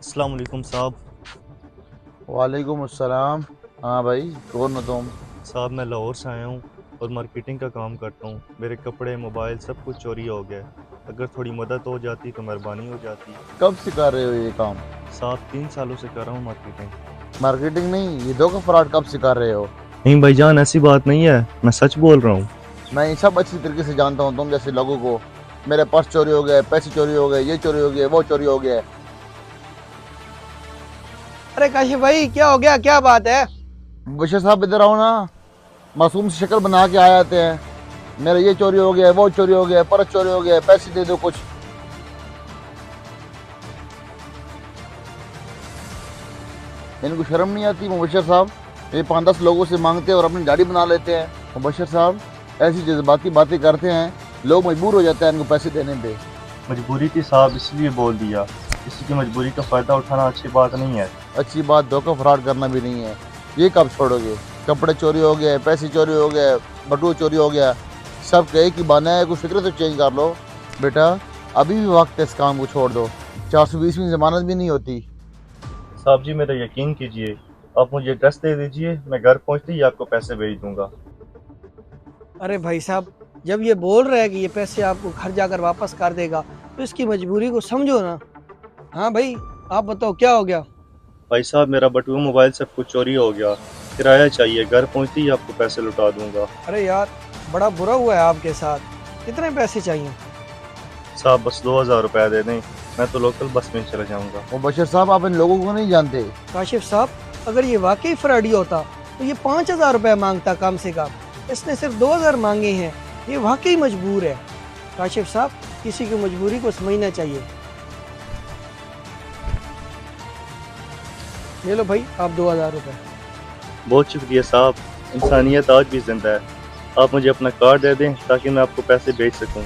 अस्सलाम वालेकुम साहब। वालेकुम अस्सलाम। हाँ भाई, कौन हो तुम? साहब मैं लाहौर से आया हूँ और मार्केटिंग का काम करता हूँ। मेरे कपड़े, मोबाइल सब कुछ चोरी हो गया है। अगर थोड़ी मदद हो जाती तो मेहरबानी हो जाती। कब से कर रहे हो ये काम? साहब 3 सालों से कर रहा हूँ मार्केटिंग। मार्केटिंग नहीं, ये धोखा फ्रॉड कब से कर रहे हो? नहीं भाईजान, ऐसी बात नहीं है, मैं सच बोल रहा हूँ। मैं ये सब अच्छी तरीके से जानता हूँ तुम जैसे लोगों को। मेरे पर्स चोरी हो गए, पैसे चोरी हो गए, ये चोरी हो गए, वो चोरी हो गया। अरे काशिफ भाई, क्या हो गया? क्या बात है? बशीर साहब इधर आओ ना। मासूम से शक्ल बना के आ जाते हैं। मेरा ये चोरी हो गया, वो चोरी हो गया, पर्स चोरी हो गया, पैसे दे दो कुछ। इनको शर्म नहीं आती मुबशर साहब? ये 5-10 लोगों से मांगते हैं और अपनी दाढ़ी बना लेते हैं। मुबशर साहब ऐसी जज्बाती बातें करते हैं, लोग मजबूर हो जाते हैं इनको पैसे देने पे। मजबूरी थी साहब, इसलिए बोल दिया। किसी की मजबूरी का फ़ायदा उठाना अच्छी बात नहीं है। अच्छी बात धोखा फ्रॉड करना भी नहीं है। ये कब छोड़ोगे? कपड़े चोरी हो गए, पैसे चोरी हो गए, बटुआ चोरी हो गया, सब कहे कि बना है, कुछ फिक्र तो चेंज कर लो। बेटा अभी भी वक्त है, इस काम को छोड़ दो। 420 में जमानत भी नहीं होती। साहब जी मेरा यकीन कीजिए, आप मुझे एड्रेस दे दीजिए, मैं घर पहुँचते ही आपको पैसे भेज दूँगा। अरे भाई साहब, जब ये बोल रहा है कि ये पैसे आपको घर जाकर वापस कर देगा, तो इसकी मजबूरी को समझो ना। हाँ भाई, आप बताओ क्या हो गया? भाई साहब मेरा बटुआ, मोबाइल सब कुछ चोरी हो गया। किराया चाहिए, घर पहुँचते ही आपको पैसे लौटा दूँगा। अरे यार, बड़ा बुरा हुआ है आपके साथ। कितने पैसे चाहिए? साहब बस 2000 रुपये दे दें, मैं तो लोकल बस में चला जाऊँगा। मुबशर साहब आप इन लोगों को नहीं जानते। काशिफ साहब, अगर ये वाकई फ्रॉडी होता तो ये 5000 रुपये मांगता कम से कम। इसने सिर्फ 2000 मांगे हैं। ये वाकई मजबूर है। काशिफ साहब, किसी की मजबूरी को समझना चाहिए। ये लो भाई, आप 2000 रुपये। बहुत शुक्रिया साहब, इंसानियत आज भी जिंदा है। आप मुझे अपना कार्ड दे दें ताकि मैं आपको पैसे भेज सकूं।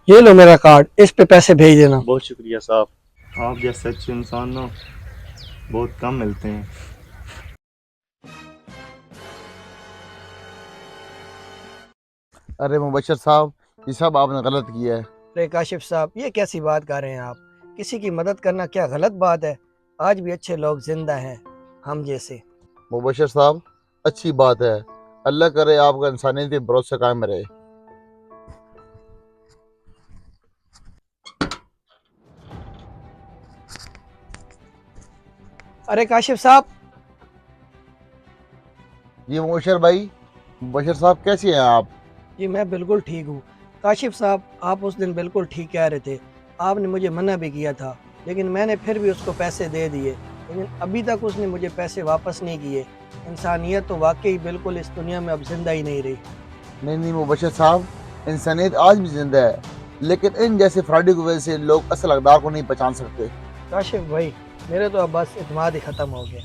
ये लो मेरा कार्ड, इस पे पैसे भेज देना। बहुत शुक्रिया साहब, आप जैसे अच्छे इंसान ना बहुत कम मिलते हैं। अरे मुबशर साहब, ये सब आपने गलत किया है। अरे काशिफ साहब, ये कैसी बात कर रहे हैं आप? किसी की मदद करना क्या गलत बात है? आज भी अच्छे लोग जिंदा हैं, हम जैसे। मुबशर साहब अच्छी बात है, अल्लाह करे आपका इंसानियत पे भरोसा कायम रहे। अरे काशिफ साहब। ये मुबशर साहब कैसे हैं आप? जी मैं बिल्कुल ठीक हूँ। काशिफ साहब, आप उस दिन बिल्कुल ठीक कह रहे थे। आपने मुझे मना भी किया था, लेकिन मैंने फिर भी उसको पैसे दे दिए। लेकिन अभी तक उसने मुझे पैसे वापस नहीं किए। इंसानियत तो वाकई बिल्कुल इस दुनिया में अब जिंदा ही नहीं रही। नहीं मुबशर साहब, इंसानियत आज भी जिंदा है, लेकिन इन जैसे फ्रॉडी की वजह से लोग असल हकदार को नहीं पहचान सकते। काशिफ भाई, मेरे तो अब बस इत्मीनान ही ख़त्म हो गया।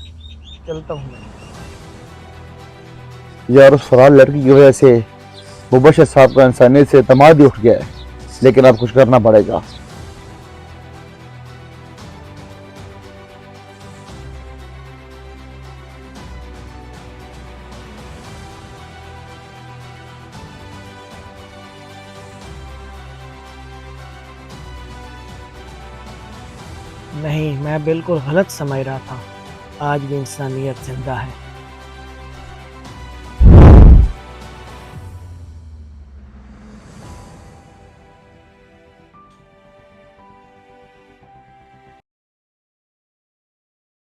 चलता हूँ मैं। यार उस फरार लड़की की वजह से मुबशर साहब का इंसानियत से एतमाद ही उठ गया है, लेकिन अब कुछ करना पड़ेगा। नहीं, मैं बिल्कुल गलत समझ रहा था। आज भी इंसानियत जिंदा है।